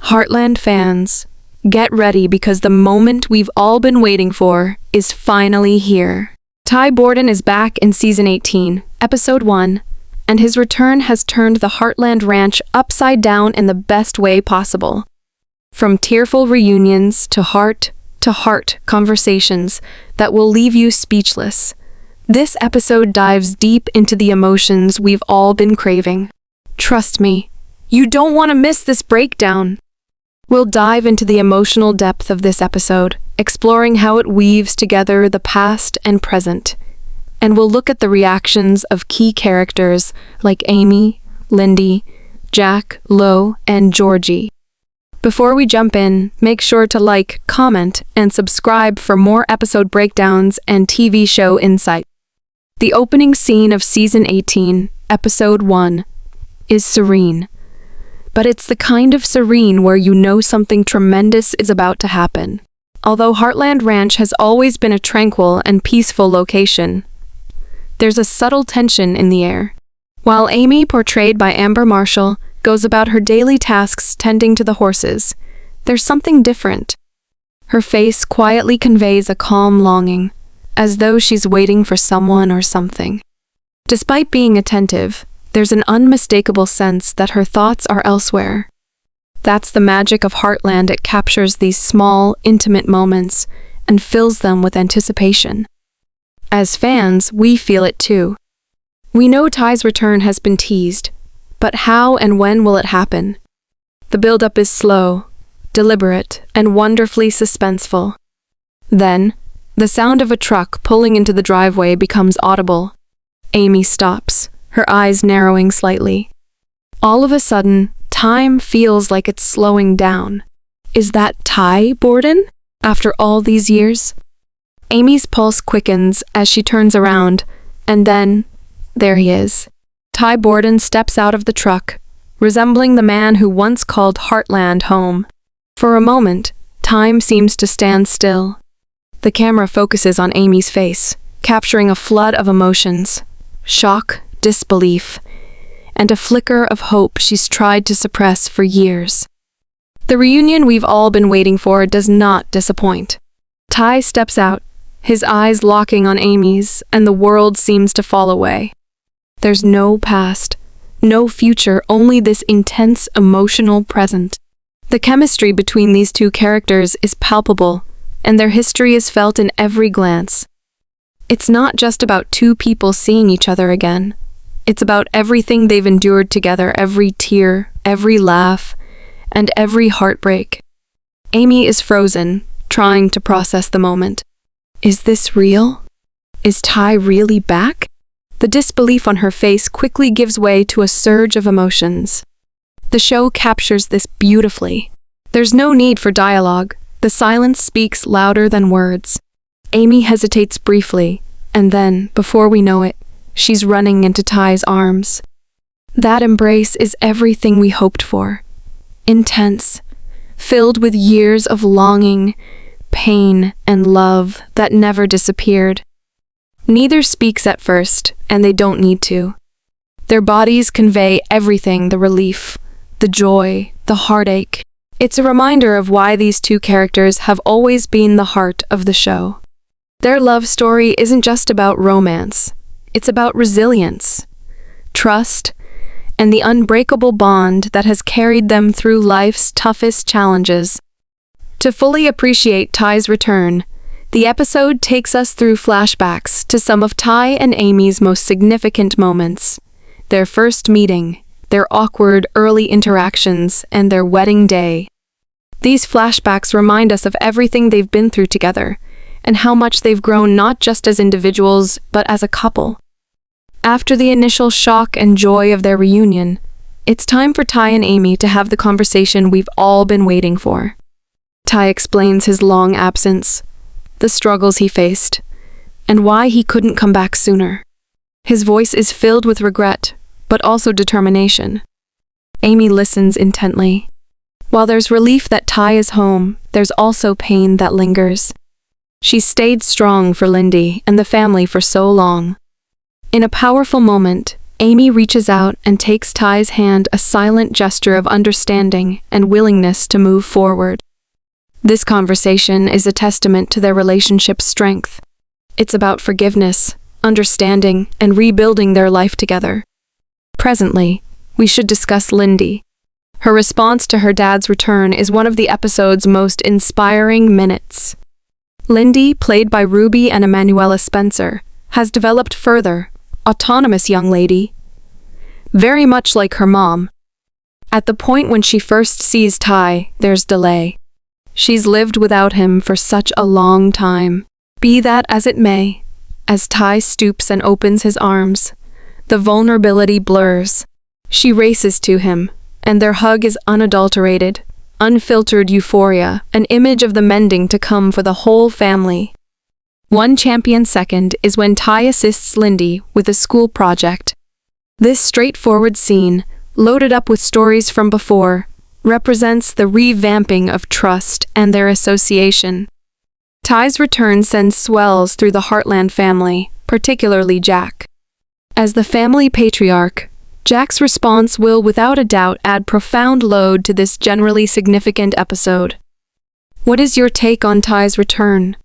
Heartland fans, get ready because the moment we've all been waiting for is finally here. Borden is back in Season 18, Episode 1, and his return has turned the Heartland Ranch upside down in the best way possible. From tearful reunions to heart-to-heart conversations that will leave you speechless, this episode dives deep into the emotions we've all been craving. Trust me, you don't want to miss this breakdown. We'll dive into the emotional depth of this episode, exploring how it weaves together the past and present. And we'll look at the reactions of key characters like Amy, Lyndy, Jack, Lo, and Georgie. Before we jump in, make sure to like, comment, and subscribe for more episode breakdowns and TV show insight. The opening scene of Season 18, Episode 1, is serene. But it's the kind of serene where you know something tremendous is about to happen. Although Heartland Ranch has always been a tranquil and peaceful location, there's a subtle tension in the air. While Amy, portrayed by Amber Marshall, goes about her daily tasks tending to the horses, there's something different. Her face quietly conveys a calm longing, as though she's waiting for someone or something. Despite being attentive, there's an unmistakable sense that her thoughts are elsewhere. That's the magic of Heartland. It captures these small, intimate moments and fills them with anticipation. As fans, we feel it too. We know Ty's return has been teased, but how and when will it happen? The build-up is slow, deliberate, and wonderfully suspenseful. Then, the sound of a truck pulling into the driveway becomes audible. Amy stops, her eyes narrowing slightly. All of a sudden, time feels like it's slowing down. Is that Ty Borden? After all these years? Amy's pulse quickens as she turns around, and then, there he is. Ty Borden steps out of the truck, resembling the man who once called Heartland home. For a moment, time seems to stand still. The camera focuses on Amy's face, capturing a flood of emotions. Shock, disbelief, and a flicker of hope she's tried to suppress for years. The reunion we've all been waiting for does not disappoint. Ty steps out, his eyes locking on Amy's, and the world seems to fall away. There's no past, no future, only this intense emotional present. The chemistry between these two characters is palpable, and their history is felt in every glance. It's not just about two people seeing each other again. It's about everything they've endured together, every tear, every laugh, and every heartbreak. Amy is frozen, trying to process the moment. Is this real? Is Ty really back? The disbelief on her face quickly gives way to a surge of emotions. The show captures this beautifully. There's no need for dialogue. The silence speaks louder than words. Amy hesitates briefly, and then, before we know it, she's running into Ty's arms. That embrace is everything we hoped for. Intense, filled with years of longing, pain, and love that never disappeared. Neither speaks at first, and they don't need to. Their bodies convey everything: the relief, the joy, the heartache. It's a reminder of why these two characters have always been the heart of the show. Their love story isn't just about romance. It's about resilience, trust, and the unbreakable bond that has carried them through life's toughest challenges. To fully appreciate Ty's return, the episode takes us through flashbacks to some of Ty and Amy's most significant moments. Their first meeting, their awkward early interactions, and their wedding day. These flashbacks remind us of everything they've been through together, and how much they've grown not just as individuals, but as a couple. After the initial shock and joy of their reunion, it's time for Ty and Amy to have the conversation we've all been waiting for. Ty explains his long absence, the struggles he faced, and why he couldn't come back sooner. His voice is filled with regret, but also determination. Amy listens intently. While there's relief that Ty is home, there's also pain that lingers. She stayed strong for Lyndy and the family for so long. In a powerful moment, Amy reaches out and takes Ty's hand, a silent gesture of understanding and willingness to move forward. This conversation is a testament to their relationship's strength. It's about forgiveness, understanding, and rebuilding their life together. Presently, we should discuss Lyndy. Her response to her dad's return is one of the episode's most inspiring minutes. Lyndy, played by Ruby and Emanuela Spencer, has developed further, autonomous young lady, very much like her mom. At the point when she first sees Ty, there's delay. She's lived without him for such a long time. Be that as it may, as Ty stoops and opens his arms, the vulnerability blurs. She races to him, and their hug is unadulterated, unfiltered euphoria, an image of the mending to come for the whole family. One champion second is when Ty assists Lyndy with a school project. This straightforward scene, loaded up with stories from before, represents the revamping of trust and their association. Ty's return sends swells through the Heartland family, particularly Jack. As the family patriarch, Jack's response will without a doubt add profound load to this generally significant episode. What is your take on Ty's return?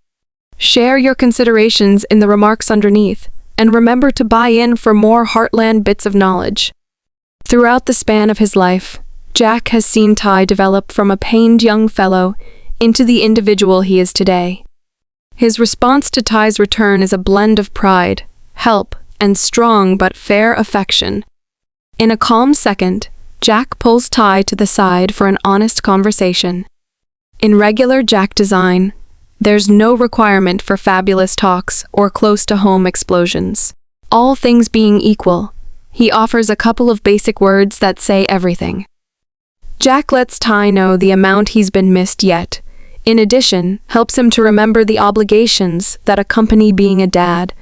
Share your considerations in the remarks underneath, and remember to buy in for more Heartland bits of knowledge. Throughout the span of his life, Jack has seen Ty develop from a pained young fellow into the individual he is today. His response to Ty's return is a blend of pride, help, and strong but fair affection. In a calm second, Jack pulls Ty to the side for an honest conversation. In regular Jack design, there's no requirement for fabulous talks or close-to-home explosions. All things being equal, he offers a couple of basic words that say everything. Jack lets Ty know the amount he's been missed yet. In addition, helps him to remember the obligations that accompany being a dad,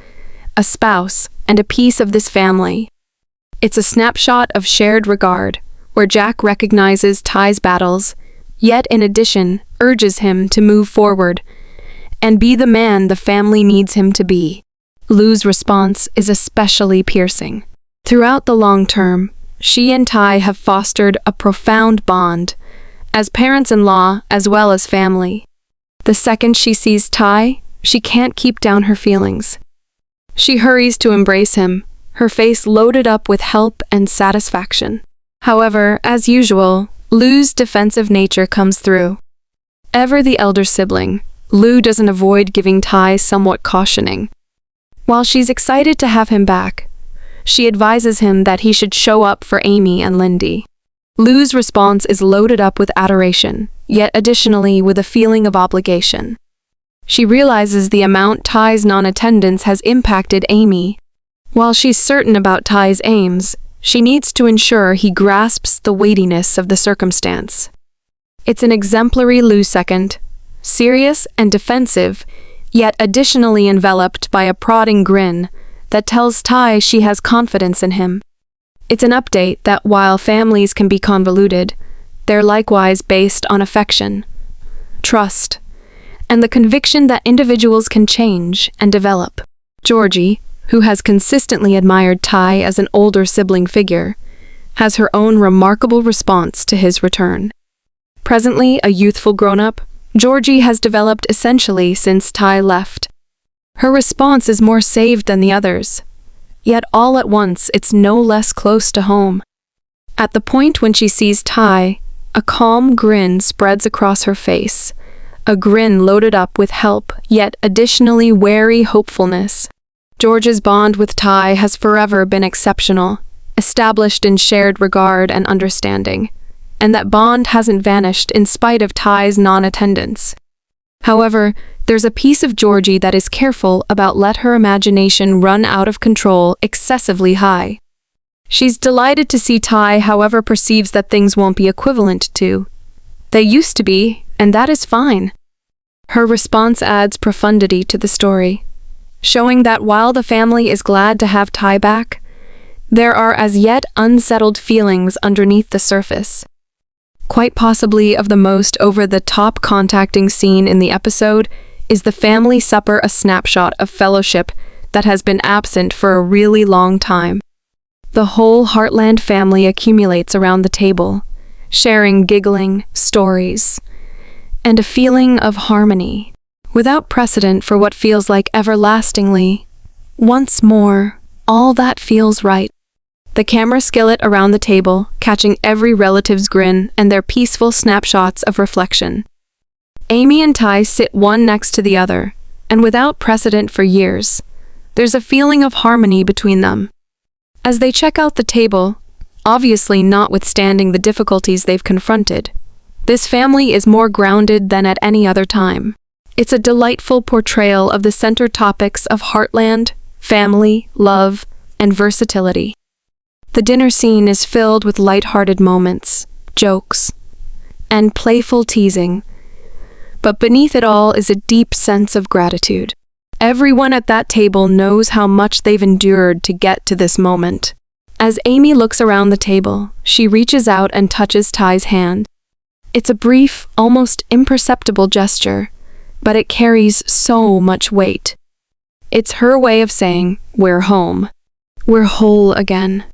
a spouse, and a piece of this family. It's a snapshot of shared regard, where Jack recognizes Ty's battles, yet in addition, urges him to move forward and be the man the family needs him to be. Lou's response is especially piercing. Throughout the long term, she and Ty have fostered a profound bond, as parents-in-law as well as family. The second she sees Ty, she can't keep down her feelings. She hurries to embrace him, her face loaded up with help and satisfaction. However, as usual, Lou's defensive nature comes through. Ever the elder sibling, Lou doesn't avoid giving Ty somewhat cautioning. While she's excited to have him back, she advises him that he should show up for Amy and Lyndy. Lou's response is loaded up with adoration, yet additionally with a feeling of obligation. She realizes the amount Ty's non-attendance has impacted Amy. While she's certain about Ty's aims, she needs to ensure he grasps the weightiness of the circumstance. It's an exemplary Lou second, serious and defensive, yet additionally enveloped by a prodding grin that tells Ty she has confidence in him. It's an update that while families can be convoluted, they're likewise based on affection, trust, and the conviction that individuals can change and develop. Georgie, who has consistently admired Ty as an older sibling figure, has her own remarkable response to his return. Presently a youthful grown-up, Georgie has developed essentially since Ty left. Her response is more saved than the others, yet all at once it's no less close to home. At the point when she sees Ty, a calm grin spreads across her face, a grin loaded up with help, yet additionally wary hopefulness. George's bond with Ty has forever been exceptional, established in shared regard and understanding, and that bond hasn't vanished in spite of Ty's non-attendance. However, there's a piece of Georgie that is careful about let her imagination run out of control excessively high. She's delighted to see Ty, however, perceives that things won't be equivalent to. They used to be, and that is fine. Her response adds profundity to the story, showing that while the family is glad to have Ty back, there are as yet unsettled feelings underneath the surface. Quite possibly of the most over-the-top contacting scene in the episode is the family supper, a snapshot of fellowship that has been absent for a really long time. The whole Heartland family accumulates around the table, sharing giggling, stories, and a feeling of harmony, without precedent for what feels like everlastingly. Once more, all that feels right. The camera skillet around the table, catching every relative's grin and their peaceful snapshots of reflection. Amy and Ty sit one next to the other, and without precedent for years, there's a feeling of harmony between them. As they check out the table, obviously notwithstanding the difficulties they've confronted, this family is more grounded than at any other time. It's a delightful portrayal of the center topics of Heartland, family, love, and versatility. The dinner scene is filled with light-hearted moments, jokes, and playful teasing, but beneath it all is a deep sense of gratitude. Everyone at that table knows how much they've endured to get to this moment. As Amy looks around the table, she reaches out and touches Ty's hand. It's a brief, almost imperceptible gesture, but it carries so much weight. It's her way of saying, "We're home. We're whole again."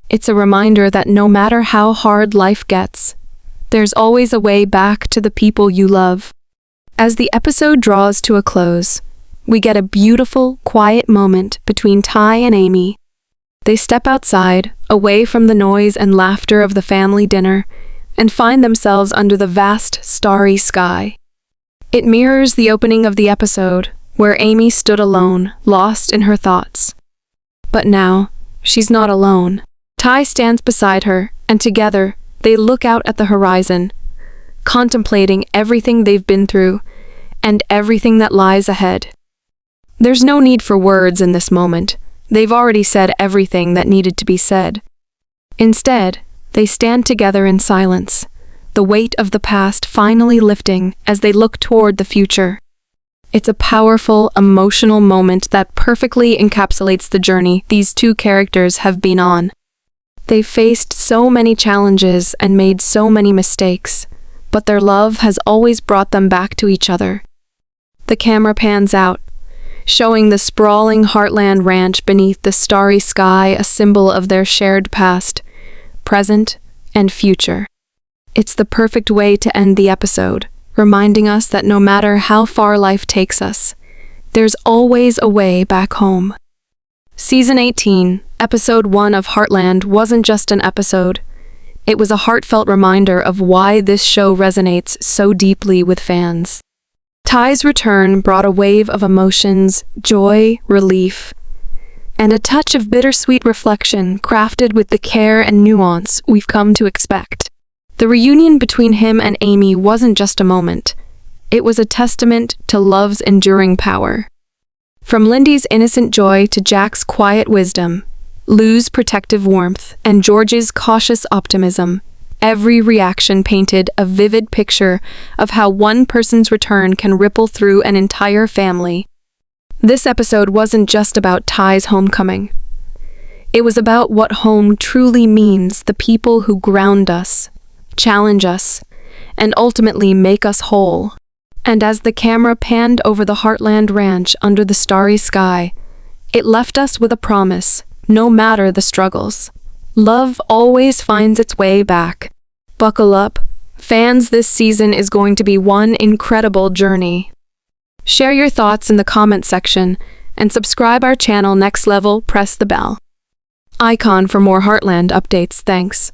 It's a reminder that no matter how hard life gets, there's always a way back to the people you love. As the episode draws to a close, we get a beautiful, quiet moment between Ty and Amy. They step outside, away from the noise and laughter of the family dinner, and find themselves under the vast, starry sky. It mirrors the opening of the episode, where Amy stood alone, lost in her thoughts. But now, she's not alone. Ty stands beside her, and together, they look out at the horizon, contemplating everything they've been through, and everything that lies ahead. There's no need for words in this moment. They've already said everything that needed to be said. Instead, they stand together in silence, the weight of the past finally lifting as they look toward the future. It's a powerful, emotional moment that perfectly encapsulates the journey these two characters have been on. They've faced so many challenges and made so many mistakes, but their love has always brought them back to each other. The camera pans out, showing the sprawling Heartland ranch beneath the starry sky, a symbol of their shared past, present, and future. It's the perfect way to end the episode, reminding us that no matter how far life takes us, there's always a way back home. Season 18, Episode 1 of Heartland wasn't just an episode. It was a heartfelt reminder of why this show resonates so deeply with fans. Ty's return brought a wave of emotions, joy, relief, and a touch of bittersweet reflection crafted with the care and nuance we've come to expect. The reunion between him and Amy wasn't just a moment. It was a testament to love's enduring power. From Lyndy's innocent joy to Jack's quiet wisdom, Lou's protective warmth, and George's cautious optimism, every reaction painted a vivid picture of how one person's return can ripple through an entire family. This episode wasn't just about Ty's homecoming. It was about what home truly means, the people who ground us, challenge us, and ultimately make us whole. And as the camera panned over the Heartland Ranch under the starry sky, it left us with a promise, no matter the struggles. Love always finds its way back. Buckle up. Fans, this season is going to be one incredible journey. Share your thoughts in the comment section and subscribe our channel. Next Level, press the bell icon for more Heartland updates. Thanks.